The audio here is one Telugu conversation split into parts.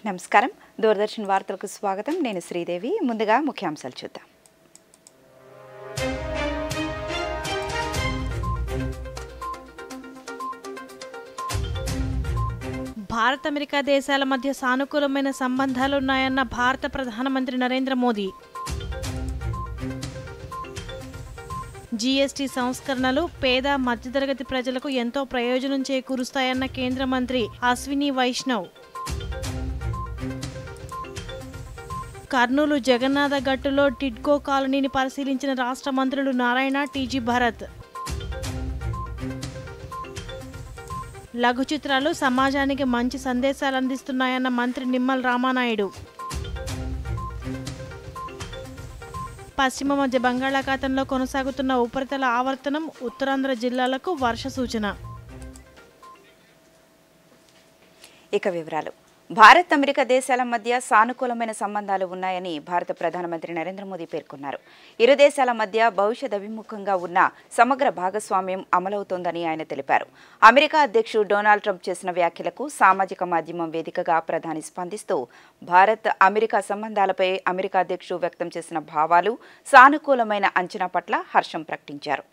నమస్కారం దూరదర్శన్ వార్తలకు స్వాగతం నేను శ్రీదేవి ముందుగా ముఖ్యాంశాలు చూద్దాం భారత్ అమెరికా దేశాల మధ్య సానుకూలమైన సంబంధాలు ఉన్నాయన్న భారత ప్రధానమంత్రి నరేంద్ర మోదీ జీఎస్టీ సంస్కరణలు పేద మధ్యతరగతి ప్రజలకు ఎంతో ప్రయోజనం చేకూరుస్తాయన్న కేంద్ర మంత్రి అశ్విని వైష్ణవ్ కర్నూలు జగన్నాథ గట్టులో టిడ్కో కాలనీని పరిశీలించిన రాష్ట్ర మంత్రులు నారాయణ టీజీ భరత్ లఘు చిత్రాలు సమాజానికి మంచి సందేశాలు అందిస్తున్నాయన్న మంత్రి నిమ్మల రామానాయుడు పశ్చిమ మధ్య బంగాళాఖాతంలో కొనసాగుతున్న ఉపరితల ఆవర్తనం ఉత్తరాంధ్ర జిల్లాలకు వర్ష సూచన. ఇక వివరాలు భారత్ అమెరికా దేశాల మధ్య సానుకూలమైన సంబంధాలు ఉన్నాయని భారత ప్రధానమంత్రి నరేంద్ర మోదీ పేర్కొన్నారు. ఇరు దేశాల మధ్య భవిష్యత్ అభిముఖంగా ఉన్న సమగ్ర భాగస్వామ్యం అమలవుతోందని ఆయన తెలిపారు. అమెరికా అధ్యక్షుడు డొనాల్డ్ ట్రంప్ చేసిన వ్యాఖ్యలకు సామాజిక మాధ్యమం వేదికగా ప్రధాని స్పందిస్తూ భారత్ అమెరికా సంబంధాలపై అమెరికా అధ్యక్షుడు వ్యక్తం చేసిన భావాలు సానుకూలమైన అంచనా పట్ల హర్షం ప్రకటించారు.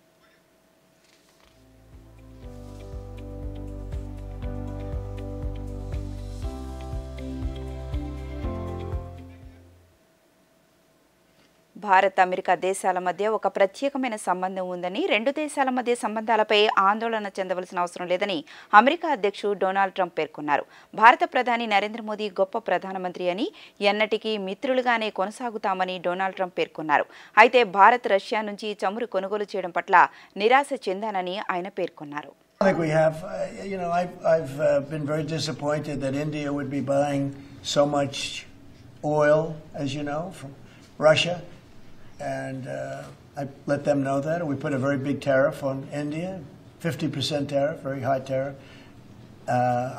భారత్ అమెరికా దేశాల మధ్య ఒక ప్రత్యేకమైన సంబంధం ఉందని రెండు దేశాల మధ్య సంబంధాలపై ఆందోళన చెందవలసిన అవసరం లేదని అమెరికా అధ్యక్షుడు డొనాల్డ్ ట్రంప్ పేర్కొన్నారు. భారత ప్రధాని నరేంద్ర మోదీ గొప్ప ప్రధానమంత్రి అని ఎన్నటికీ మిత్రులుగానే కొనసాగుతామని డొనాల్డ్ ట్రంప్ పేర్కొన్నారు. అయితే భారత్ రష్యా నుంచి చమురు కొనుగోలు చేయడం పట్ల నిరాశ చెందానని ఆయన పేర్కొన్నారు. I think we have, I've been very disappointed that India would be buying so much oil, as you know, from Russia. And I let them know that. We put a very big tariff on India, 50% tariff, very high tariff.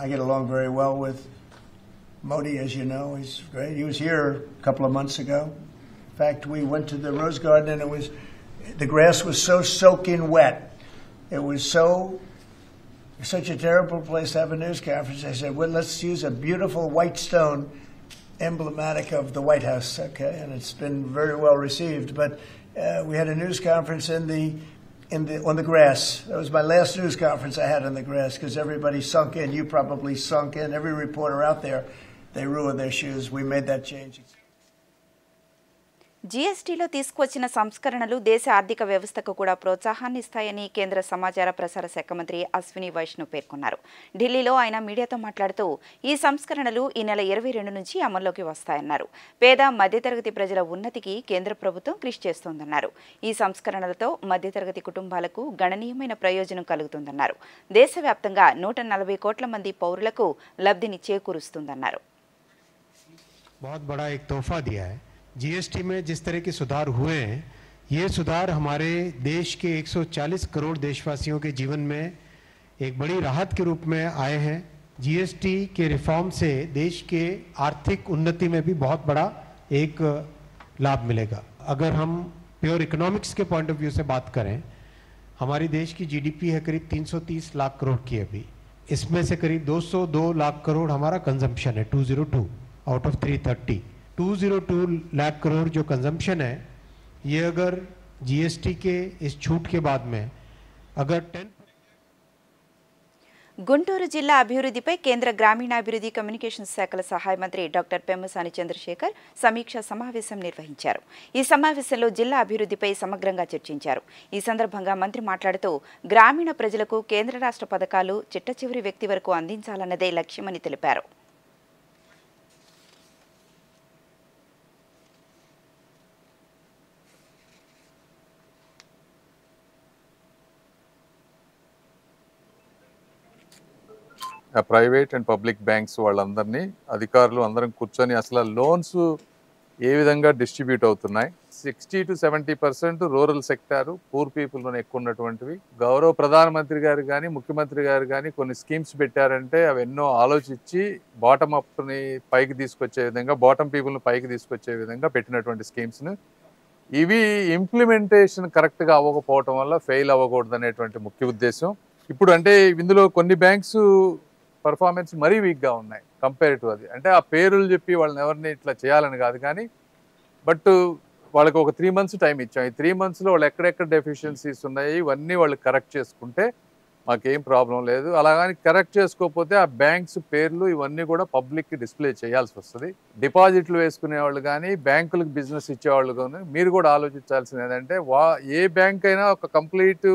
I get along very well with Modi, as you know. He's great. He was here a couple of months ago. In fact, we went to the Rose Garden and the grass was so soaking wet. It was such a terrible place to have a news conference. I said, well, let's use a beautiful white stone emblematic of the White House, okay, and it's been very well received. But we had a news conference on the grass. That was my last news conference I had on the grass because everybody sunk in. You probably sunk in. Every reporter out there, they ruined their shoes. We made that change. జీఎస్టీలో తీసుకొచ్చిన సంస్కరణలు దేశ ఆర్థిక వ్యవస్థకు కూడా ప్రోత్సాహాన్ని ఇస్తాయని కేంద్ర సమాచార ప్రసార శాఖ మంత్రి అశ్విని వైష్ణవ్ పేర్కొన్నారు. ఢిల్లీలో ఆయన మీడియాతో మాట్లాడుతూ ఈ సంస్కరణలు ఈ నెల 22 నుంచి అమల్లోకి వస్తాయన్నారు. పేద మధ్యతరగతి ప్రజల ఉన్నతికి కేంద్ర ప్రభుత్వం కృషి చేస్తోందన్నారు. ఈ సంస్కరణలతో మధ్యతరగతి కుటుంబాలకు గణనీయమైన ప్రయోజనం కలుగుతుందన్నారు. దేశవ్యాప్తంగా 140 కోట్ల మంది పౌరులకు లబ్ధిని చేకూరుస్తుందన్నారు. जीएसटी में जिस तरह के सुधार हुए हैं, ये सुधार हमारे देश के 140 करोड़ देशवासियों के जीवन में एक बड़ी राहत के रूप में आए हैं. जीएसटी के रिफॉर्म से देश के आर्थिक उन्नति में भी बहुत बड़ा एक लाभ मिलेगा. अगर हम प्योर इकोनॉमिक्स के पॉइंट ऑफ व्यू से बात करें, हमारी देश की जीडीपी है करीब 330 लाख करोड़ की अभी. इसमें से करीब 202 लाख करोड़ हमारा कंजम्पशन है, 202 आउट ऑफ 330. 202 लाख करोड़ जो कंजम्पशन है, ये अगर जीएसटी के इस छूट के बाद में अगर 10 గుంటూరు జిల్లా అభివృద్ధిపై కేంద్ర గ్రామీణాభివృద్ధి కమ్యూనికేషన్ శాఖల సహాయ మంత్రి డాక్టర్ పెమ్మసాని చంద్రశేఖర్ సమీక్షా సమావేశం నిర్వహించారు. ఈ సమావేశంలో జిల్లా అభివృద్ధిపై సమగ్రంగా చర్చించారు. ఈ సందర్భంగా మంత్రి మాట్లాడుతూ గ్రామీణ ప్రజలకు కేంద్ర రాష్ట్ర పథకాలు చిట్టచివరి వ్యక్తి వరకు అందించాలన్నదే లక్ష్యమని తెలిపారు. ప్రైవేట్ అండ్ పబ్లిక్ బ్యాంక్స్ వాళ్ళందరినీ అధికారులు అందరం కూర్చొని అసలు లోన్స్ ఏ విధంగా డిస్ట్రిబ్యూట్ అవుతున్నాయి, 60 to 70% రూరల్ సెక్టారు పూర్ పీపుల్లోనే ఎక్కువ ఉన్నటువంటివి. గౌరవ ప్రధానమంత్రి గారు కానీ ముఖ్యమంత్రి గారు కానీ కొన్ని స్కీమ్స్ పెట్టారంటే అవి ఎన్నో ఆలోచించి బాటమ్ అప్ని పైకి తీసుకొచ్చే విధంగా, బాటమ్ పీపుల్ని పైకి తీసుకొచ్చే విధంగా పెట్టినటువంటి స్కీమ్స్ని ఇవి ఇంప్లిమెంటేషన్ కరెక్ట్గా అవ్వకపోవటం వల్ల ఫెయిల్ అవ్వకూడదు అనేటువంటి ముఖ్య ఉద్దేశం. ఇప్పుడు అంటే ఇందులో కొన్ని బ్యాంక్స్ పర్ఫార్మెన్స్ మరీ వీక్గా ఉన్నాయి. కంపేరిటివ్ అది. అంటే ఆ పేర్లు చెప్పి వాళ్ళని ఎవరిని ఇట్లా చేయాలని కాదు, కానీ బట్ వాళ్ళకి ఒక 3 months టైం ఇచ్చాం. ఈ 3 monthsలో వాళ్ళు ఎక్కడెక్కడ డెఫిషియన్సీస్ ఉన్నాయి ఇవన్నీ వాళ్ళు కరెక్ట్ చేసుకుంటే మాకేం ప్రాబ్లం లేదు. అలాగని కరెక్ట్ చేసుకోకపోతే ఆ బ్యాంక్స్ పేర్లు ఇవన్నీ కూడా పబ్లిక్కి డిస్ప్లే చేయాల్సి వస్తుంది. డిపాజిట్లు వేసుకునే వాళ్ళు కానీ బ్యాంకులకు బిజినెస్ ఇచ్చేవాళ్ళు కానీ మీరు కూడా ఆలోచించాల్సింది ఏంటంటే ఏ బ్యాంక్ అయినా ఒక కంప్లీట్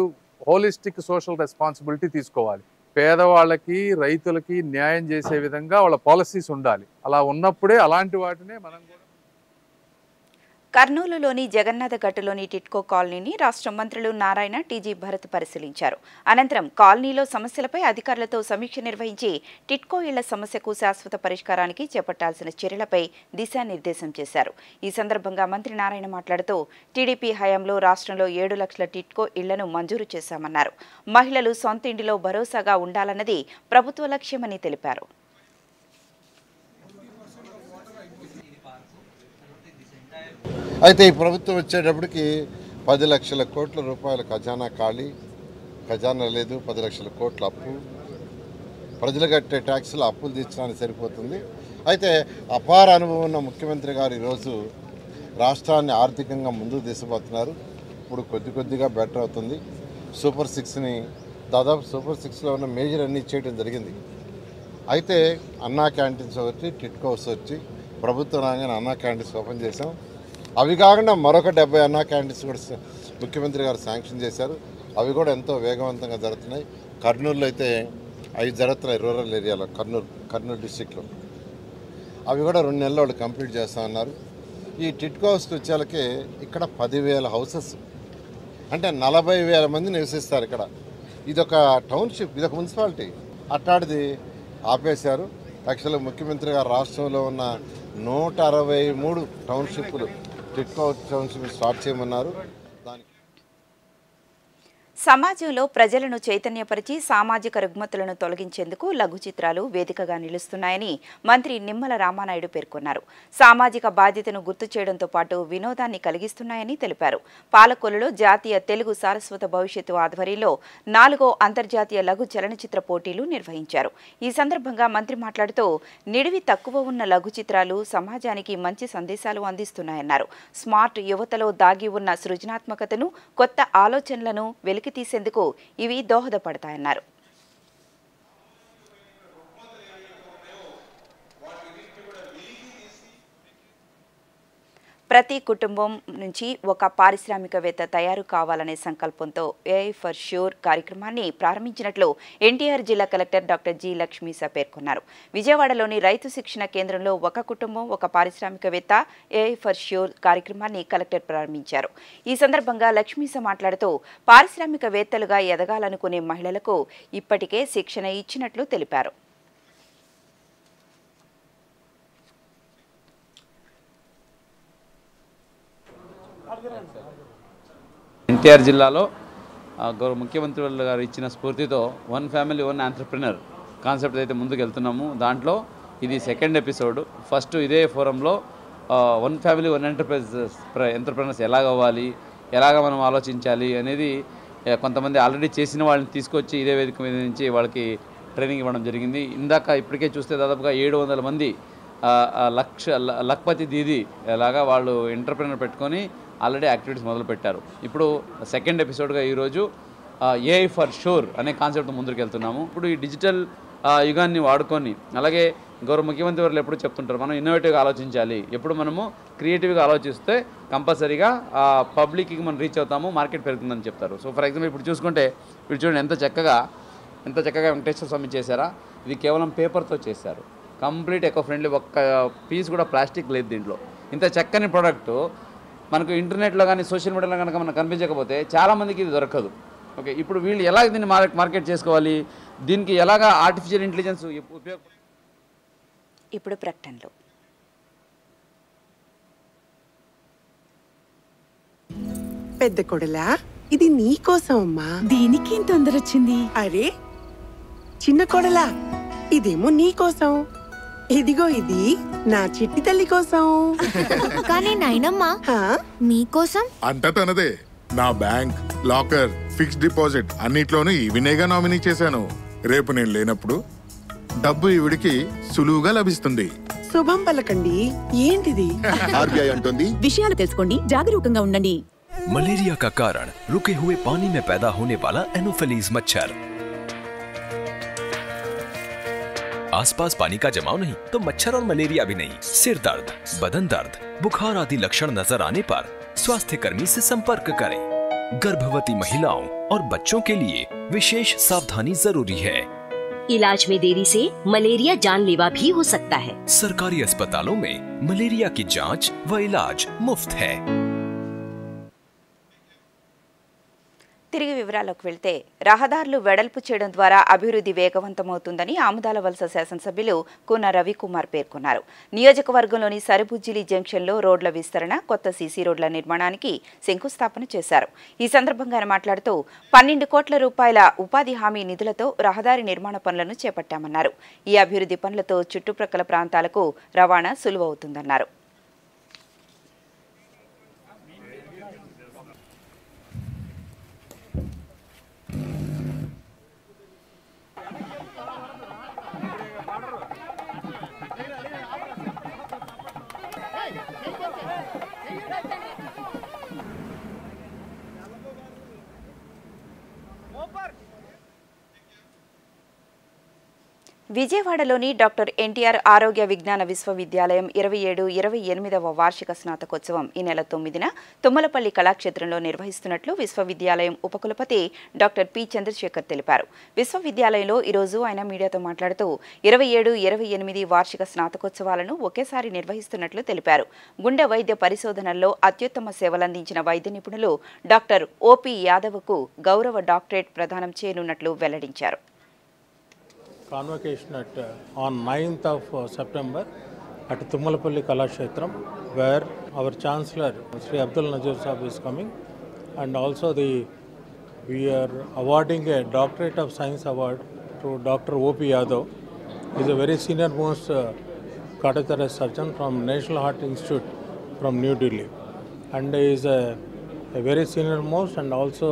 హోలిస్టిక్ సోషల్ రెస్పాన్సిబిలిటీ తీసుకోవాలి. పేదవాళ్ళకి రైతులకి న్యాయం చేసే విధంగా వాళ్ళ పాలసీస్ ఉండాలి. అలా ఉన్నప్పుడే అలాంటి వాటినే మనం కూడా. కర్నూలులోని జగన్నాథ ఘట్టులోని టిట్కో కాలనీని రాష్ట్ర మంత్రులు నారాయణ, టీజీ భరత్ పరిశీలించారు. అనంతరం కాలనీలో సమస్యలపై అధికారులతో సమీక్ష నిర్వహించి టిట్కో ఇళ్ల సమస్యకు శాశ్వత పరిష్కారానికి చేపట్టాల్సిన చర్యలపై దిశానిర్దేశం చేశారు. ఈ సందర్భంగా మంత్రి నారాయణ మాట్లాడుతూ టీడీపీ హయాంలో రాష్ట్రంలో 7 లక్షల టిట్కో ఇళ్లను మంజూరు చేశామన్నారు. మహిళలు సొంత ఇంటిలో భరోసాగా ఉండాలన్నది ప్రభుత్వ లక్ష్యమని తెలిపారు. అయితే ఈ ప్రభుత్వం వచ్చేటప్పటికి 10 లక్షల కోట్ల రూపాయల ఖజానా ఖాళీ, ఖజానా లేదు, 10 లక్షల కోట్ల అప్పు, ప్రజలు కట్టే ట్యాక్సులు అప్పులు తీర్చడానికి సరిపోతుంది. అయితే అపార అనుభవం ఉన్న ముఖ్యమంత్రి గారు ఈరోజు రాష్ట్రాన్ని ఆర్థికంగా ముందుకు తీసుకుపోతున్నారు. ఇప్పుడు కొద్దిగా బెటర్ అవుతుంది. సూపర్ 6ని దాదాపు సూపర్ 6లో ఉన్న మేజర్ అన్నీ చేయడం జరిగింది. అయితే అన్నా క్యాంటీన్స్ వచ్చి టిట్కో హౌస్ వచ్చి ప్రభుత్వం రాగానే అన్నా క్యాంటీన్స్ ఓపెన్ చేసాం. అవి కాకుండా మరొక 70 అన్నా క్యాంటీన్స్ కూడా ముఖ్యమంత్రి గారు శాంక్షన్ చేశారు. అవి కూడా ఎంతో వేగవంతంగా జరుగుతున్నాయి. కర్నూలులో అయితే 5 జరుగుతున్నాయి, రూరల్ ఏరియాలో కర్నూలు డిస్టిక్లో. అవి కూడా 2 నెలల్లో వాళ్ళు కంప్లీట్ చేస్తామన్నారు. ఈ టిట్కో హౌస్కి వచ్చేళ్ళకి ఇక్కడ 10,000 హౌసెస్ అంటే 40,000 మంది నివసిస్తారు ఇక్కడ. ఇదొక టౌన్షిప్, ఇదొక మున్సిపాలిటీ. అట్టాడిది ఆపేశారు. యాక్చువల్గా ముఖ్యమంత్రి గారు రాష్ట్రంలో ఉన్న 163 టౌన్షిప్లు టిట్కో టౌన్షిప్ స్టార్ట్ చేయమన్నారు. సమాజంలో ప్రజలను చైతన్యపరిచి సామాజిక రుగ్మతులను తొలగించేందుకు లఘు చిత్రాలు వేదికగా నిలుస్తున్నాయని మంత్రి నిమ్మల రామానాయుడు పేర్కొన్నారు. సామాజిక బాధ్యతను గుర్తు చేయడంతో పాటు వినోదాన్ని కలిగిస్తున్నాయని తెలిపారు. పాలకొల్లులో జాతీయ తెలుగు సారస్వత భవిష్యత్తు ఆధ్వర్యంలో 4వ అంతర్జాతీయ లఘు చలనచిత్ర పోటీలు నిర్వహించారు. ఈ సందర్భంగా మంత్రి మాట్లాడుతూ నిడివి తక్కువ ఉన్న లఘు చిత్రాలు సమాజానికి మంచి సందేశాలు అందిస్తున్నాయన్నారు. స్మార్ట్ యువతలో దాగి ఉన్న సృజనాత్మకతను, కొత్త ఆలోచనలను వెలికి తీసేందుకు ఇవి దోహదపడతాయన్నారు. ప్రతి కుటుంబం నుంచి ఒక పారిశ్రామికవేత్త తయారు కావాలనే సంకల్పంతో ఏఐ ఫర్ ష్యూర్ కార్యక్రమాన్ని ప్రారంభించినట్లు ఎన్టీఆర్ జిల్లా కలెక్టర్ డాక్టర్ జి లక్ష్మీస పేర్కొన్నారు. విజయవాడలోని రైతు శిక్షణ కేంద్రంలో ఒక కుటుంబం ఒక పారిశ్రామికవేత్త ఏఐ ఫర్ ష్యూర్ కార్యక్రమాన్ని కలెక్టర్ ప్రారంభించారు. ఈ సందర్భంగా లక్ష్మీస మాట్లాడుతూ పారిశ్రామికవేత్తలుగా ఎదగాలనుకునే మహిళలకు ఇప్పటికే శిక్షణ ఇచ్చినట్లు తెలిపారు. ఎన్టీఆర్ జిల్లాలో గౌరవ ముఖ్యమంత్రి గారు ఇచ్చిన స్ఫూర్తితో 1 ఫ్యామిలీ 1 ఎంటర్‌ప్రెన్యూర్ కాన్సెప్ట్ అయితే ముందుకు వెళ్తున్నాము. దాంట్లో ఇది 2nd ఎపిసోడ్. ఫస్ట్ ఇదే ఫోరంలో 1 ఫ్యామిలీ 1 ఎంటర్‌ప్రెన్యూర్స్ ఎలాగ అవ్వాలి, ఎలాగ మనం ఆలోచించాలి అనేది కొంతమంది ఆల్రెడీ చేసిన వాళ్ళని తీసుకొచ్చి ఇదే వేదిక మీద నుంచి వాళ్ళకి ట్రైనింగ్ ఇవ్వడం జరిగింది. ఇప్పటికే చూస్తే దాదాపుగా 700 మంది లక్పతి దీదీ లాగా వాళ్ళు ఎంటర్‌ప్రెన్యూర్ పెట్టుకొని ఆల్రెడీ యాక్టివిటీస్ మొదలుపెట్టారు. ఇప్పుడు 2nd ఎపిసోడ్గా ఈరోజు ఏఐ ఫర్ షూర్ అనే కాన్సెప్ట్ ముందుకు వెళ్తున్నాము. ఇప్పుడు ఈ డిజిటల్ యుగాన్ని వాడుకొని, అలాగే గౌరవ ముఖ్యమంత్రి వారు ఎప్పుడు చెప్తుంటారు మనం ఇన్నోవేటివ్గా ఆలోచించాలి. ఎప్పుడు మనము క్రియేటివ్గా ఆలోచిస్తే కంపల్సరీగా పబ్లిక్కి మనం రీచ్ అవుతాము, మార్కెట్ పెరుగుతుందని చెప్తారు. సో ఫర్ ఎగ్జాంపుల్ ఇప్పుడు చూసుకుంటే వీళ్ళు చూడండి ఎంత చక్కగా వెంకటేశ్వర స్వామి చేశారా. ఇది కేవలం పేపర్తో చేశారు, కంప్లీట్ ఎకో ఫ్రెండ్లీ, ఒక్క పీస్ కూడా ప్లాస్టిక్ లేదు దీంట్లో. ఇంత చక్కని ప్రోడక్ట్ మనకు ఇంటర్నెట్లో కానీ సోషల్ మీడియాలో కనుక మనకు కనిపించకపోతే చాలామందికి ఇది దొరకదు. ఓకే, ఇప్పుడు వీళ్ళు ఎలాగ దీన్ని మార్కెట్ చేసుకోవాలి, దీనికి ఎలాగా ఆర్టిఫిషియల్ ఇంటెలిజెన్స్ ఉపయోగ. ఇప్పుడు ప్రకటనలు. పెద్ద కొడలా, ఇది నీ కోసం అమ్మా. దీనికి తొందర వచ్చింది. అరే చిన్న కొడలా, ఇదేమో నీ కోసం. ఇదిగో ఇది నా చిట్టి తల్లి కోసం. కానీ నాయనమ్మా మీకోసం అంతా తనదే. నా బ్యాంక్, లాకర్, ఫిక్స్డ్ డిపాజిట్ అన్నిట్లోనూ ఈవినేగా నామినీ చేశాను. రేపు నేను లేనప్పుడు డబ్బు ఈవిడికి సులువుగా లభిస్తుంది. శుభం పలకండి. ఏంటిది? ఆర్బీఐ అంటుంది విషయాలు తెలుసుకోండి, జాగరూకంగా ఉండండి. मलेरिया का कारण रुके हुए पानी में पैदा होने वाला एनोफिलीज मच्छर। आसपास पानी का जमाव नहीं तो मच्छर और मलेरिया भी नहीं। सिर दर्द, बदन दर्द, बुखार आदि लक्षण नजर आने पर स्वास्थ्य कर्मी से संपर्क करें। गर्भवती महिलाओं और बच्चों के लिए विशेष सावधानी जरूरी है। इलाज में देरी से मलेरिया जानलेवा भी हो सकता है। सरकारी अस्पतालों में मलेरिया की जांच व इलाज मुफ्त है। తిరిగి వివరాల్లోకి వెళ్తే రహదారులు వెడల్పు చేయడం ద్వారా అభివృద్ధి వేగవంతమవుతుందని ఆముదాల వలస శాసనసభ్యులు కూన రవికుమార్ పేర్కొన్నారు. నియోజకవర్గంలోని సరిబుజ్జిలి జంక్షన్లో రోడ్ల విస్తరణ, కొత్త సీసీ రోడ్ల నిర్మాణానికి శంకుస్థాపన చేశారు. ఈ సందర్భంగా ఆయన మాట్లాడుతూ 12 కోట్ల రూపాయల ఉపాధి హామీ నిధులతో రహదారి నిర్మాణ పనులను చేపట్టామన్నారు. ఈ అభివృద్ధి పనులతో చుట్టుప్రక్కల ప్రాంతాలకు రవాణా సులువవుతుందన్నారు. విజయవాడలోని డాక్టర్ ఎన్టీఆర్ ఆరోగ్య విజ్ఞాన విశ్వవిద్యాలయం 27-28వ వార్షిక స్నాతకోత్సవం ఈ నెల 9న తుమ్మలపల్లి కళాక్షేత్రంలో నిర్వహిస్తున్నట్లు విశ్వవిద్యాలయం ఉపకులపతి డాక్టర్ పి చంద్రశేఖర్ తెలిపారు. విశ్వవిద్యాలయంలో ఈరోజు ఆయన మీడియాతో మాట్లాడుతూ 27-28 వార్షిక స్నాతకోత్సవాలను ఒకేసారి నిర్వహిస్తున్నట్లు తెలిపారు. గుండె వైద్య పరిశోధనల్లో అత్యుత్తమ సేవలందించిన వైద్య నిపుణులు డాక్టర్ ఓపీ యాదవ్కు గౌరవ డాక్టరేట్ ప్రదానం చేయనున్నట్లు వెల్లడించారు. Convocation on 9th of September at Tummalapalli Kalakshetram, where our Chancellor Sri Abdul Nazir Saab is coming, and also we are awarding a Doctorate of Science Award to Dr. O.P. Yadav. He is a very senior most cardiothoracic surgeon from National Heart Institute from New Delhi, and he is a very senior most, and also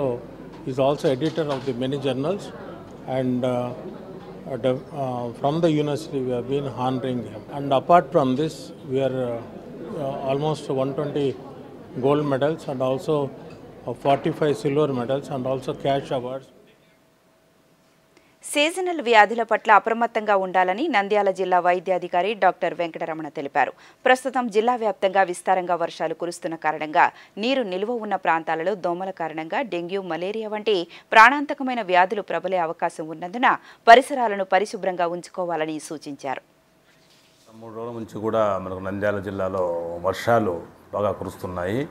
is also editor of the many journals, and from the university we have been honoring him. And apart from this, we are almost 120 gold medals and also 45 silver medals and also cash awards. Seasonal వ్యాధుల పట్ల అప్రమత్తంగా ఉండాలని నంద్యాల జిల్లా వైద్యాధికారి డాక్టర్ వెంకటరమణ తెలిపారు. ప్రస్తుతం జిల్లా వ్యాప్తంగా విస్తారంగా వర్షాలు కురుస్తున్న కారణంగా నీరు నిల్వ ఉన్న ప్రాంతాలలో దోమల కారణంగా డెంగ్యూ, మలేరియా వంటి ప్రాణాంతకమైన వ్యాధులు ప్రబలే అవకాశం ఉన్నందున పరిసరాలను పరిశుభ్రంగా ఉంచుకోవాలని సూచించారు. 3 రోజుల నుంచి కూడా మనకు నంద్యాల జిల్లాలో వర్షాలు బాగా కురుస్తున్నాయి.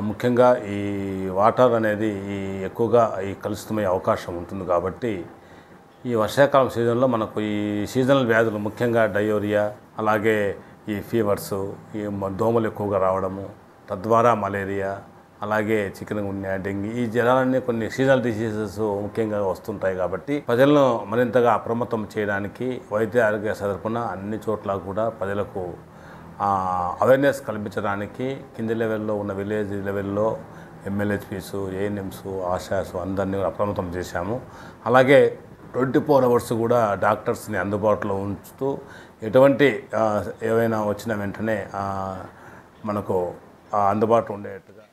ముఖ్యంగా ఈ వాటర్ అనేది ఎక్కువగా కలుషితమయ్యే అవకాశం ఉంటుంది. కాబట్టి ఈ వర్షాకాలం సీజన్లో మనకు ఈ సీజనల్ వ్యాధులు ముఖ్యంగా డయోరియా, అలాగే ఈ ఫీవర్స్, ఈ దోమలు ఎక్కువగా రావడము, తద్వారా మలేరియా, అలాగే చికెన్ గున్యా, డెంగీ, ఈ జ్వరాలన్నీ కొన్ని సీజనల్ డిసీజెస్ ముఖ్యంగా వస్తుంటాయి. కాబట్టి ప్రజలను మరింతగా అప్రమత్తం చేయడానికి వైద్య ఆరోగ్య తరపున అన్ని చోట్ల కూడా ప్రజలకు అవేర్నెస్ కల్పించడానికి కింది లెవెల్లో ఉన్న విలేజ్ లెవెల్లో ఎమ్మెల్యేపీస్, ఏఎన్ఎంస్, ఆశాస్ అందరినీ అప్రమత్తం చేశాము. అలాగే 24 అవర్స్ కూడా డాక్టర్స్ని అందుబాటులో ఉంచుతూ ఎటువంటి ఏవైనా వచ్చిన వెంటనే మనకు అందుబాటులో ఉండేట్టుగా.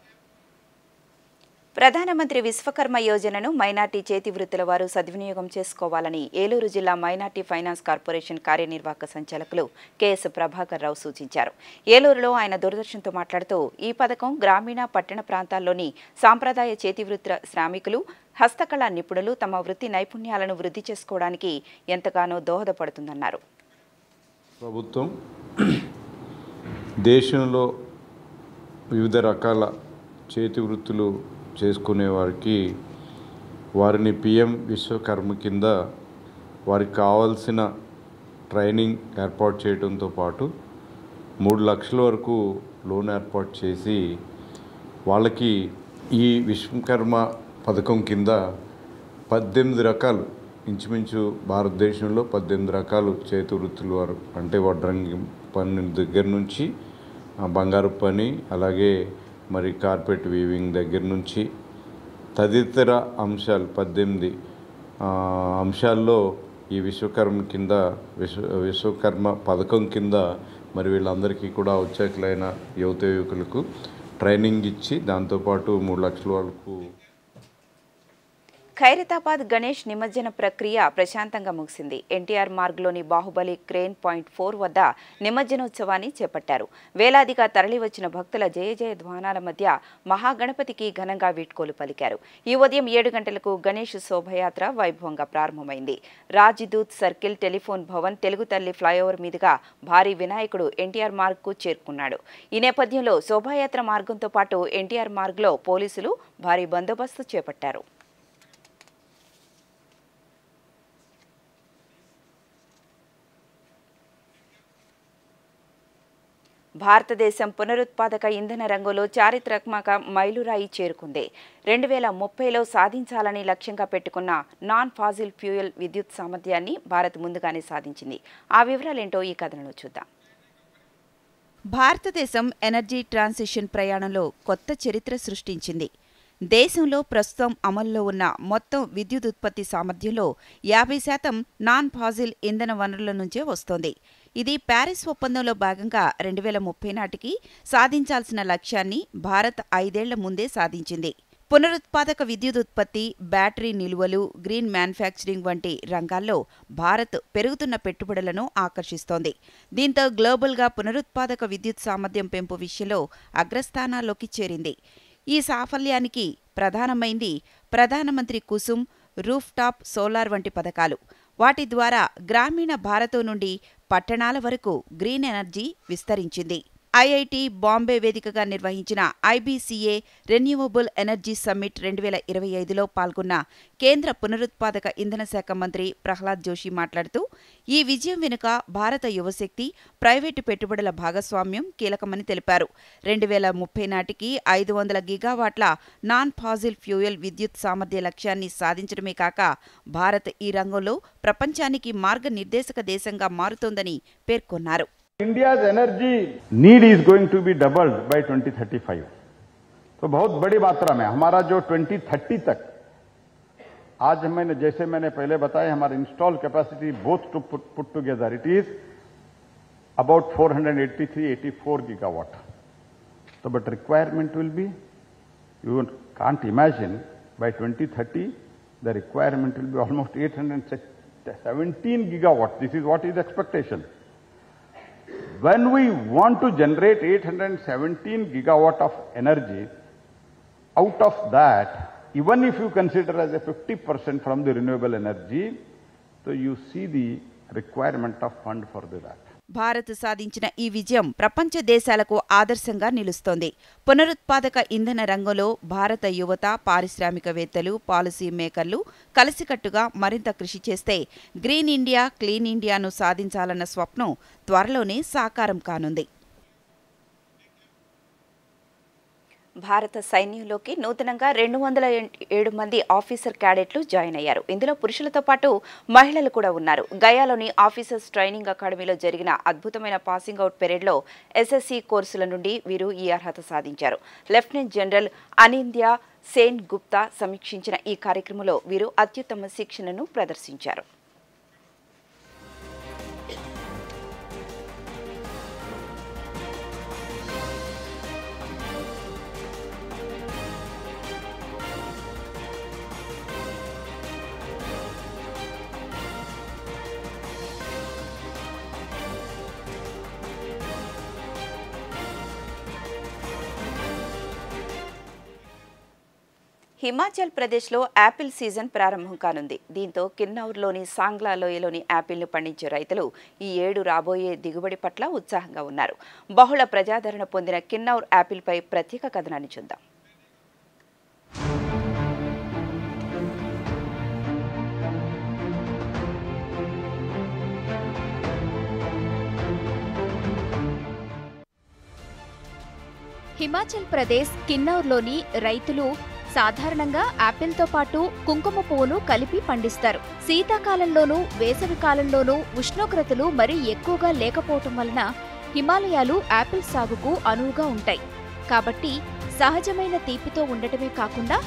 ప్రధానమంత్రి విశ్వకర్మ యోజనను మైనార్టీ చేతి వృత్తుల వారు సద్వినియోగం చేసుకోవాలని ఏలూరు జిల్లా మైనార్టీ ఫైనాన్స్ కార్పొరేషన్ కార్యనిర్వాహక సంచాలకులు కెఎస్ ప్రభాకర్ రావు సూచించారు. ఏలూరులో ఆయన దూరదర్శన్తో మాట్లాడుతూ ఈ పథకం గ్రామీణ, పట్టణ ప్రాంతాల్లోని సాంప్రదాయ చేతి వృత్తుల శ్రామికులు, హస్తకళా నిపుణులు తమ వృత్తి నైపుణ్యాలను వృద్ధి చేసుకోవడానికి ఎంతగానో దోహదపడుతుందన్నారు. ప్రభుత్వం దేశంలో వివిధ రకాల చేతి వృత్తులు చేసుకునే వారిని పిఎం విశ్వకర్మ కింద వారికి కావాల్సిన ట్రైనింగ్ ఏర్పాటు చేయడంతో పాటు 3 లక్షల వరకు లోన్ ఏర్పాటు చేసి వాళ్ళకి ఈ విశ్వకర్మ పథకం కింద 18 రకాలు, ఇంచుమించు భారతదేశంలో 18 రకాలు చేతి వృత్తులు వారు, అంటే వడ్రంగి పని దగ్గర నుంచి బంగారు పని, అలాగే మరి కార్పెట్ వీవింగ్ దగ్గర నుంచి తదితర అంశాలు 18 అంశాల్లో ఈ విశ్వకర్మ పథకం కింద మరి వీళ్ళందరికీ కూడా ఉత్సాహులైన యువకులకు ట్రైనింగ్ ఇచ్చి దాంతోపాటు 3 లక్షల వరకు. ఖైరతాబాద్ గణేష్ నిమజ్జన ప్రక్రియ ప్రశాంతంగా ముగిసింది. ఎన్టీఆర్ మార్గ్లోని బాహుబలి క్రేన్ పాయింట్ 4 వద్ద నిమజ్జనోత్సవాన్ని చేపట్టారు. వేలాదిగా తరలివచ్చిన భక్తుల జయ జయ ధ్వానాల మధ్య మహాగణపతికి ఘనంగా వీడ్కోలు పలికారు. ఈ ఉదయం 7 గంటలకు గణేష్ శోభయాత్ర వైభవంగా ప్రారంభమైంది. రాజ్దూత్ సర్కిల్, టెలిఫోన్ భవన్, తెలుగు తల్లి ఫ్లైఓవర్ మీదుగా భారీ వినాయకుడు ఎన్టీఆర్ మార్గ్కు చేరుకున్నాడు. ఈ నేపథ్యంలో శోభాయాత్ర మార్గంతో పాటు ఎన్టీఆర్ మార్గ్లో పోలీసులు భారీ బందోబస్తు చేపట్టారు. భారతదేశం పునరుత్పాదక ఇంధన రంగంలో చారిత్రాత్మక మైలురాయి చేరుకుంది. 2030లో సాధించాలని లక్ష్యంగా పెట్టుకున్న నాన్ ఫాజిల్ ఫ్యూయల్ విద్యుత్ సామర్థ్యాన్ని భారత్ ముందుగానే సాధించింది. ఆ వివరాలేంటో ఈ కథనంలో చూద్దాం. భారతదేశం ఎనర్జీ ట్రాన్సిషన్ ప్రయాణంలో కొత్త చరిత్ర సృష్టించింది. దేశంలో ప్రస్తుతం అమల్లో ఉన్న మొత్తం విద్యుత్ ఉత్పత్తి సామర్థ్యంలో 50% నాన్ ఫాజిల్ ఇంధన వనరుల నుంచే వస్తోంది. ఇది ప్యారిస్ ఒప్పందంలో భాగంగా 2030 నాటికి సాధించాల్సిన లక్ష్యాన్ని భారత్ 5 ఏళ్ల ముందే సాధించింది. పునరుత్పాదక విద్యుత్ ఉత్పత్తి, బ్యాటరీ నిల్వలు, గ్రీన్ మ్యానుఫ్యాక్చరింగ్ వంటి రంగాల్లో భారత్ పెరుగుతున్న పెట్టుబడులను ఆకర్షిస్తోంది. దీంతో గ్లోబల్గా పునరుత్పాదక విద్యుత్ సామర్థ్యం పెంపు విషయంలో అగ్రస్థానాల్లోకి చేరింది. ఈ సాఫల్యానికి ప్రధానమైంది ప్రధానమంత్రి కుసుమ్, రూఫ్ టాప్ సోలార్ వంటి పథకాలు. వాటి ద్వారా గ్రామీణ భారత్ నుండి పట్టణాల వరకు గ్రీన్ ఎనర్జీ విస్తరించింది. ఐఐటి బాంబే వేదికగా నిర్వహించిన ఐబీసీఏ రెన్యూవబుల్ ఎనర్జీ సమ్మిట్ 2025లో పాల్గొన్న కేంద్ర పునరుత్పాదక ఇంధన శాఖ మంత్రి ప్రహ్లాద్ జోషి మాట్లాడుతూ, ఈ విజయం వెనుక భారత యువశక్తి, ప్రైవేటు పెట్టుబడుల భాగస్వామ్యం కీలకమని తెలిపారు. 2030 నాటికి 500 గిగావాట్ల నాన్ ఫాజిల్ ఫ్యూయల్ విద్యుత్ సామర్థ్య లక్ష్యాన్ని సాధించడమే కాక భారత్ ఈ రంగంలో ప్రపంచానికి మార్గనిర్దేశక దేశంగా మారుతోందని పేర్కొన్నారు. India's energy need is going to be doubled by 2035. तो बहुत बड़ी मात्रा में हमारा जो 2030 तक आज जैसे मैंने पहले बताया हमारा install capacity both to put together it is about 483-84 gigawatt. So but requirement will be, you can't imagine by 2030 the requirement will be almost 817 gigawatt. This is what is expectation. When we want to generate 817 gigawatt of energy, out of that, even if you consider as a 50% from the renewable energy, so you see the requirement of fund for that. Bharat సాధించిన ఈ విజయం ప్రపంచ దేశాలకు ఆదర్శంగా నిలుస్తోంది. పునరుత్పాదక ఇంధన రంగంలో భారత యువత, పారిశ్రామికవేత్తలు, పాలసీ మేకర్లు కలిసికట్టుగా మరింత కృషి చేస్తే గ్రీన్ ఇండియా, క్లీన్ ఇండియాను సాధించాలన్న స్వప్నం త్వరలోనే సాకారం కానుంది. భారత సైన్యంలోకి నూతనంగా 207 మంది ఆఫీసర్ క్యాడెట్లు జాయిన్ అయ్యారు. ఇందులో పురుషులతో పాటు మహిళలు కూడా ఉన్నారు. గయాలోని ఆఫీసర్స్ ట్రైనింగ్ అకాడమీలో జరిగిన అద్భుతమైన పాసింగ్ అవుట్ పెరేడ్లో ఎస్ఎస్సీ కోర్సుల నుండి వీరు ఈ అర్హత సాధించారు. లెఫ్టినెంట్ జనరల్ అనింద్య సేన్ గుప్తా సమీక్షించిన ఈ కార్యక్రమంలో వీరు అత్యుత్తమ శిక్షణను ప్రదర్శించారు. హిమాచల్ ప్రదేశ్లో యాపిల్ సీజన్ ప్రారంభం కానుంది. దీంతో కిన్నౌర్లోని సాంగ్లా లోయలోని యాపిల్ను పండించే రైతులు ఈ ఏడు రాబోయే దిగుబడి పట్ల ఉత్సాహంగా ఉన్నారు. బహుళ ప్రజాదరణ పొందిన కిన్నౌర్ యాపిల్పై ప్రత్యేక కథనాన్ని చూద్దాం. హిమాచల్ ప్రదేశ్ కిన్నౌర్లోని రైతులు సాధారణంగా యాపిల్తో పాటు కుంకుమ పువ్వును కలిపి పండిస్తారు. శీతాకాలంలోనూ వేసవి కాలంలోనూ ఉష్ణోగ్రతలు మరీ ఎక్కువగా లేకపోవటం వలన హిమాలయాలు యాపిల్ సాగుకు అనువుగా ఉంటాయి. కాబట్టి సహజమైన తీపితో ఉండటమే కాకుండా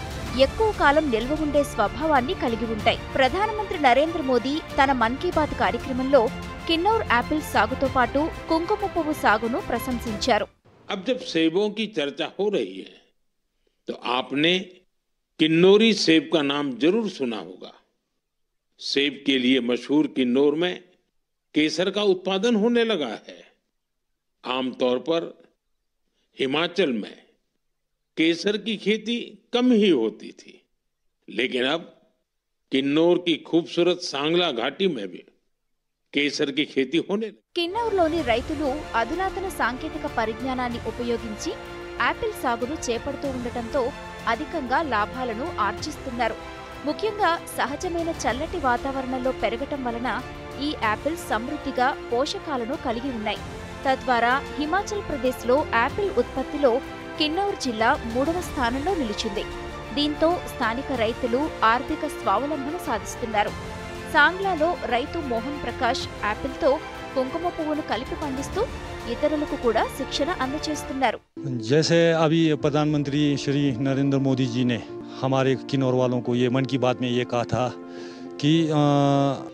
ఎక్కువ కాలం నిల్వ ఉండే స్వభావాన్ని కలిగి ఉంటాయి. ప్రధానమంత్రి నరేంద్ర మోదీ తన మన్ కీ బాత్ కార్యక్రమంలో కిన్నౌర్ యాపిల్ సాగుతో పాటు కుంకుమ పువ్వు సాగును ప్రశంసించారు. अब जब सेबों की चर्चा हो रही है तो आपने किन्नौरी सेब का नाम जरूर सुना होगा। सेब के लिए मशहूर किन्नौर में केसर का उत्पादन होने लगा है। आमतौर पर हिमाचल में केसर की खेती कम ही होती थी, लेकिन अब किन्नौर की खूबसूरत सांगला घाटी में भी కేసర్ కి ఖేతీ హోనే. కిన్నౌర్లోని రైతులు అధునాతన సాంకేతిక పరిజ్ఞానాన్ని ఉపయోగించి యాపిల్ సాగును చేపడుతూ ఉండటంతో అధికంగా లాభాలను ఆర్జిస్తున్నారు. ముఖ్యంగా సహజమైన చల్లటి వాతావరణంలో పెరగటం వలన ఈ యాపిల్ సమృద్ధిగా పోషకాలను కలిగి ఉన్నాయి. తద్వారా హిమాచల్ ప్రదేశ్లో యాపిల్ ఉత్పత్తిలో కిన్నౌర్ జిల్లా 3వ స్థానంలో నిలిచింది. దీంతో స్థానిక రైతులు ఆర్థిక స్వావలంబన సాధిస్తున్నారు. सांगलालो రైతు మోహన్ ప్రకాష్ యాపిల్తో కుంకుమ పువ్వును కలిపి పండిస్తూ ఇతరులకు కూడా శిక్షణ అందజేస్తున్నారు. जैसे अभी प्रधानमंत्री श्री नरेंद्र मोदी जी ने हमारे किन्नौर वालों को ये मन की बात में ये कहा था कि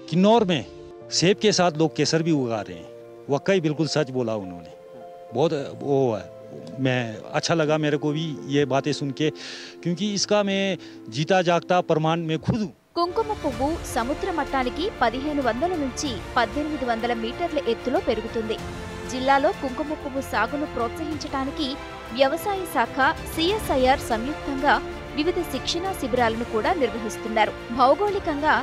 किन्नौर में सेब के साथ लोग केसर भी उगा रहे हैं। वाकई बिल्कुल सच बोला उन्होंने। बहुत वो है, मैं अच्छा लगा मेरे को भी ये बातें सुन के, क्योंकि इसका मैं जीता जागता प्रमाण में खुद हूँ। కుంకుమ పువ్వు సముద్ర మట్టానికి 1500 నుంచి 1800 మీటర్ల ఎత్తులో పెరుగుతుంది. జిల్లాలో కుంకుమ పువ్వు సాగును ప్రోత్సహించడానికి వ్యవసాయ శాఖ, సిఎస్ఐఆర్ సంయుక్తంగా వివిధ శిక్షణా శిబిరాలను కూడా నిర్వహిస్తున్నారు. భౌగోళికంగా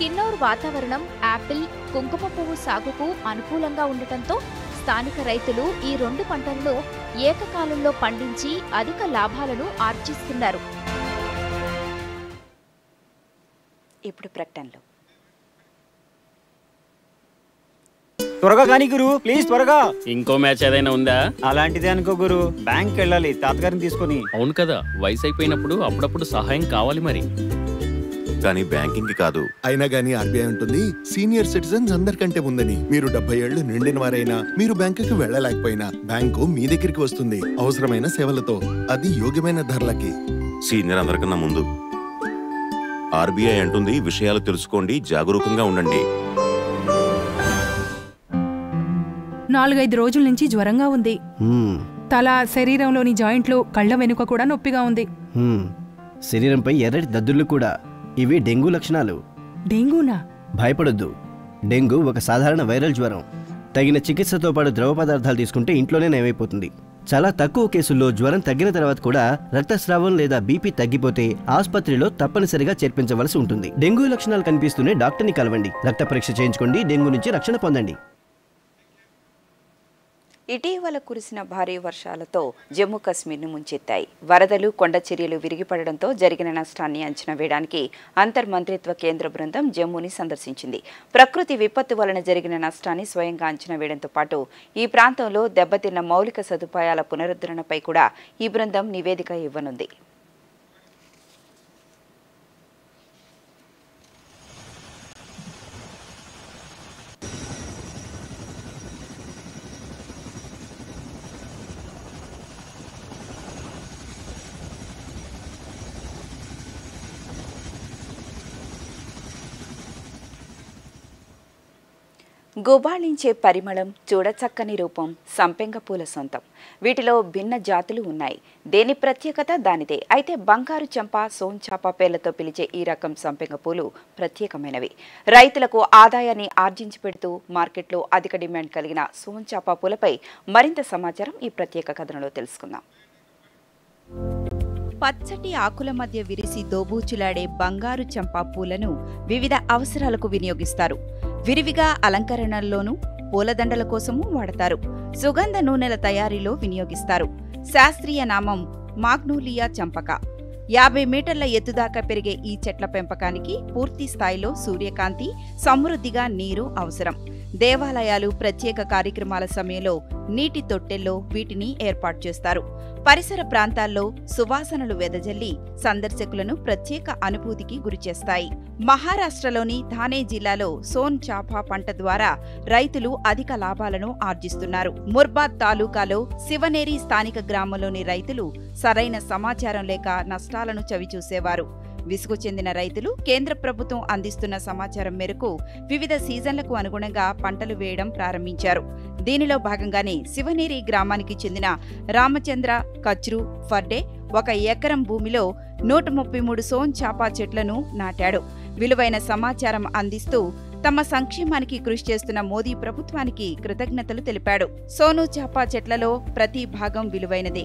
కిన్నౌర్ వాతావరణం యాపిల్, కుంకుమ పువ్వు సాగుకు అనుకూలంగా ఉండటంతో స్థానిక రైతులు ఈ 2 పంటలను ఏకకాలంలో పండించి అధిక లాభాలను ఆర్జిస్తున్నారు. ఇప్పుడు ప్రకటనలు. త్వరగా కానీ గురు, ప్లీజ్ త్వరగా. ఇంకో మ్యాచ్ ఏదైనా ఉందా? అలాంటిదే అనుకో గురు, బ్యాంక్ వెళ్ళాలి తాతగారిని తీసుకుని. అవును కదా, వయసు అయిపోయినప్పుడు అప్పుడప్పుడు సహాయం కావాలి మరి. కానీ బ్యాంకింగ్ కి కాదు. అయినా గానీ ఆర్బీఐ ఉంటుంది సీనియర్ సిటిజన్స్ అందరికంటే ముందని. మీరు 70 ఏళ్లు నిండిన వారైనా మీరు బ్యాంకుకి వెళ్ళలేకపోయినా బ్యాంకు మీ దగ్గరికి వస్తుంది అవసరమైన సేవలతో, అది యోగ్యమైన ధరలకి. సీనియర్ అందరికన్నా ముందు. ఆర్బీఐ అంటుంది విషయాలు తెలుసుకోండి, జాగరూకంగా ఉండండి. 4-5 రోజుల నుంచి జ్వరంగా ఉంది. తల, శరీరంలోని జాయింట్లు, కళ్ళ వెనుక కూడా నొప్పిగా ఉంది. శరీరంపై ఎర్రటి దద్దుర్లు కూడా. ఇవి డెంగూ లక్షణాలు. డెంగూనా? భయపడొద్దు. డెంగూ ఒక సాధారణ వైరల్ జ్వరం. తగిన చికిత్సతో పాటు ద్రవ పదార్థాలు తీసుకుంటే ఇంట్లోనే నయమైపోతుంది. చాలా తక్కువ కేసుల్లో జ్వరం తగ్గిన తర్వాత కూడా రక్తస్రావం లేదా బీపీ తగ్గిపోతే ఆసుపత్రిలో తప్పనిసరిగా చేర్పించవలసి ఉంటుంది. డెంగూ లక్షణాలు కనిపిస్తూనే డాక్టర్ని కలవండి. రక్త పరీక్ష చేయించుకోండి. డెంగూ నుంచి రక్షణ పొందండి. ఇటీవల కురిసిన భారీ వర్షాలతో జమ్మూ కశ్మీర్ను ముంచెత్తాయి. వరదలు, కొండ చర్యలు విరిగిపడడంతో జరిగిన నష్టాన్ని అంచనా వేయడానికి అంతర్మంత్రిత్వ కేంద్ర బృందం జమ్మూని సందర్శించింది. ప్రకృతి విపత్తు వలన జరిగిన నష్టాన్ని స్వయంగా అంచనా వేయడంతో పాటు ఈ ప్రాంతంలో దెబ్బతిన్న మౌలిక సదుపాయాల పునరుద్ధరణపై కూడా ఈ బృందం నివేదిక ఇవ్వనుంది. గుబాళించే పరిమళం, చూడచక్కని రూపం సంపెంగ పూల సొంతం. వీటిలో భిన్న జాతులు ఉన్నాయి. దేని ప్రత్యేకత దానిదే. అయితే బంగారు చంప, సోంచాప పేర్లతో పిలిచే ఈ రకం సంపెంగ పూలు ప్రత్యేకమైనవి. రైతులకు ఆదాయాన్ని ఆర్జించి పెడుతూ మార్కెట్లో అధిక డిమాండ్ కలిగిన సోంచాప పూలపై మరింత సమాచారం ఈ ప్రత్యేక కథనంలో తెలుసుకుందాం. పచ్చటి ఆకుల మధ్య విరిసి దోబూచులాడే బంగారు చంపా పూలను వివిధ అవసరాలకు వినియోగిస్తారు. విరివిగా అలంకరణల్లోనూ, పూలదండల కోసమూ వాడతారు. సుగంధ నూనెల తయారీలో వినియోగిస్తారు. శాస్త్రీయ నామం మాగ్నోలియా చంపక. 50 మీటర్ల ఎత్తుదాకా పెరిగే ఈ చెట్ల పెంపకానికి పూర్తి స్థాయిలో సూర్యకాంతి, సమృద్ధిగా నీరు అవసరం. దేవాలయాలు ప్రత్యేక కార్యక్రమాల సమయంలో నీటి తొట్టెల్లో వీటిని ఏర్పాటు చేస్తారు. పరిసర ప్రాంతాల్లో సువాసనలు వెదజల్లి సందర్శకులను ప్రత్యేక అనుభూతికి గురిచేస్తాయి. మహారాష్ట్రలోని థానే జిల్లాలో సోన్ చాపా పంట ద్వారా రైతులు అధిక లాభాలను ఆర్జిస్తున్నారు. ముర్బాద్ తాలూకాలో శివనేరి స్థానిక గ్రామంలోని రైతులు సరైన సమాచారం లేక నష్టాలను చవిచూసేవారు. విసుగు చెందిన రైతులు కేంద్ర ప్రభుత్వం అందిస్తున్న సమాచారం మేరకు వివిధ సీజన్లకు అనుగుణంగా పంటలు వేయడం ప్రారంభించారు. దీనిలో భాగంగానే శివనేరి గ్రామానికి చెందిన రామచంద్ర కచ్రు ఫర్డే 1 ఎకరం భూమిలో 133 సోన్ చాపా చెట్లను నాటాడు. విలువైన సమాచారం అందిస్తూ తమ సంక్షేమానికి కృషి చేస్తున్న మోదీ ప్రభుత్వానికి కృతజ్ఞతలు తెలిపాడు. సోను చాపా చెట్లలో ప్రతి భాగం విలువైనదే.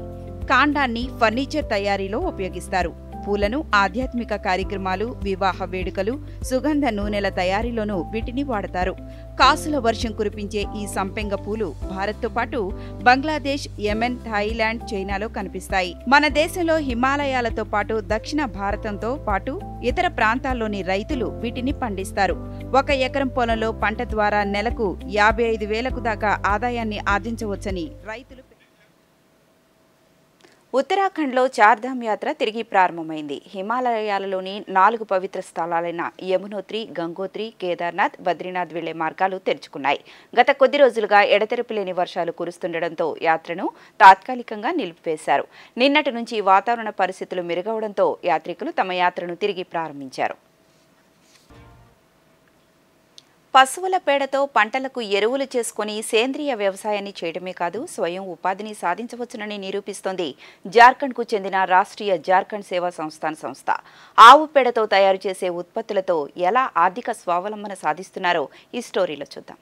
కాండాన్ని ఫర్నిచర్ తయారీలో ఉపయోగిస్తారు. పూలను ఆధ్యాత్మిక కార్యక్రమాలు, వివాహ వేడుకలు, సుగంధ నూనెల తయారీలోనూ వీటిని వాడతారు. కాసుల వర్షం కురిపించే ఈ సంపెంగ పూలు భారత్తో పాటు బంగ్లాదేశ్, యెమెన్, థాయిలాండ్, చైనాలో కనిపిస్తాయి. మన దేశంలో హిమాలయాలతో పాటు దక్షిణ భారతంతో పాటు ఇతర ప్రాంతాల్లోని రైతులు వీటిని పండిస్తారు. 1 ఎకరం పొలంలో పంట ద్వారా నెలకు 55,000 దాకా ఆదాయాన్ని ఆర్జించవచ్చని రైతులు. ఉత్తరాఖండ్లో చార్ధామ్ యాత్ర తిరిగి ప్రారంభమైంది. హిమాలయాలలోని 4 పవిత్ర స్థలాలైన యమునోత్రి, గంగోత్రి, కేదార్నాథ్, బద్రీనాథ్ వెళ్లే మార్గాలు తెరుచుకున్నాయి. గత కొద్ది రోజులుగా ఎడతెరిపి లేని వర్షాలు కురుస్తుండటంతో యాత్రను తాత్కాలికంగా నిలిపివేశారు. నిన్నటి నుంచి వాతావరణ పరిస్థితులు మెరుగవడంతో యాత్రికులు తమ యాత్రను తిరిగి ప్రారంభించారు. పశువుల పేడతో పంటలకు ఎరువులు చేసుకుని సేంద్రియ వ్యవసాయాన్ని చేయడమే కాదు స్వయం ఉపాధిని సాధించవచ్చునని నిరూపిస్తోంది జార్ఖండ్కు చెందిన రాష్ట్రీయ జార్ఖండ్ సేవా సంస్థాన్ సంస్థ. ఆవు పేడతో తయారు చేసే ఉత్పత్తులతో ఎలా ఆర్థిక స్వావలంబన సాధిస్తున్నారో ఈ స్టోరీలో చూద్దాం.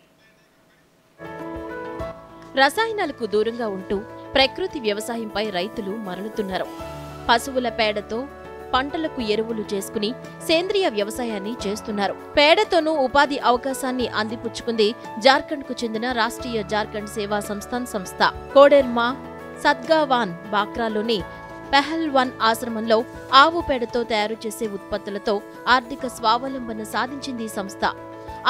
రసాయనాలకు దూరంగా ఉంటూ ప్రకృతి వ్యవసాయంపై రైతులు మరలుతున్నారు. పశువుల పేడతో పంటలకు ఎరువులు చేసుకుని సేంద్రియ వ్యవసాయాన్ని చేస్తున్నారు. పేడతోనూ ఉపాధి అవకాశాన్ని అందిపుచ్చుకుంది జార్ఖండ్కు చెందిన రాష్ట్రీయ జార్ఖండ్ సేవా సంస్థాన్ సంస్థ. కోడెర్మా సద్గావాన్ బాక్రాలోని పెహల్వాన్ ఆశ్రమంలో ఆవు పేడతో తయారు చేసే ఉత్పత్తులతో ఆర్థిక స్వావలంబన సాధించింది ఈ సంస్థ.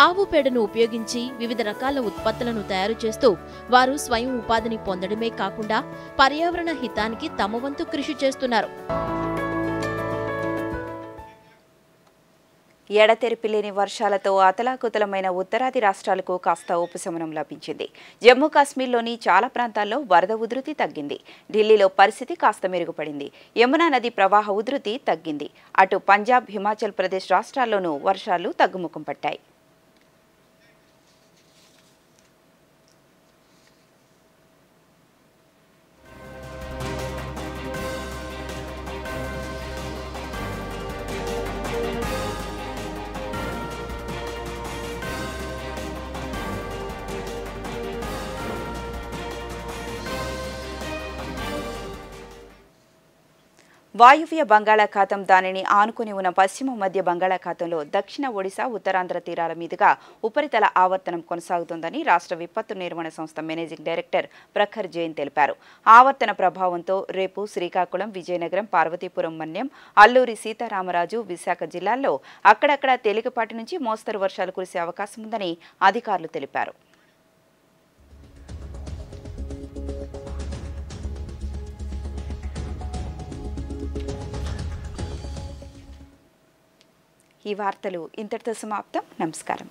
ఆవు పేడను ఉపయోగించి వివిధ రకాల ఉత్పత్తులను తయారు చేస్తూ వారు స్వయం ఉపాధిని పొందడమే కాకుండా పర్యావరణ హితానికి తమ వంతు కృషి చేస్తున్నారు. ఎడతెరిపి లేని వర్షాలతో అతలాకుతలమైన ఉత్తరాది రాష్ట్రాలకు కాస్త ఉపశమనం లభించింది. జమ్మూ కాశ్మీర్లోని చాలా ప్రాంతాల్లో వరద ఉధృతి తగ్గింది. ఢిల్లీలో పరిస్థితి కాస్త మెరుగుపడింది. యమునా నది ప్రవాహ ఉధృతి తగ్గింది. అటు పంజాబ్, హిమాచల్ ప్రదేశ్ రాష్ట్రాల్లోనూ వర్షాలు తగ్గుముఖం పట్టాయి. వాయువ్య బంగాళాఖాతం దానిని ఆనుకుని ఉన్న పశ్చిమ మధ్య బంగాళాఖాతంలో దక్షిణ ఒడిశా, ఉత్తరాంధ్ర తీరాల మీదుగా ఉపరితల ఆవర్తనం కొనసాగుతోందని రాష్ట్ర విపత్తు నిర్వహణ సంస్థ మేనేజింగ్ డైరెక్టర్ ప్రఖర్ జైన్ తెలిపారు. ఆవర్తన ప్రభావంతో రేపు శ్రీకాకుళం, విజయనగరం, పార్వతీపురం మన్యం, అల్లూరి సీతారామరాజు, విశాఖ జిల్లాల్లో అక్కడక్కడ తేలికపాటి నుంచి మోస్తరు వర్షాలు కురిసే అవకాశం ఉందని అధికారులు తెలిపారు. ఈ వార్తలు ఇంతటితో సమాప్తం. నమస్కారం.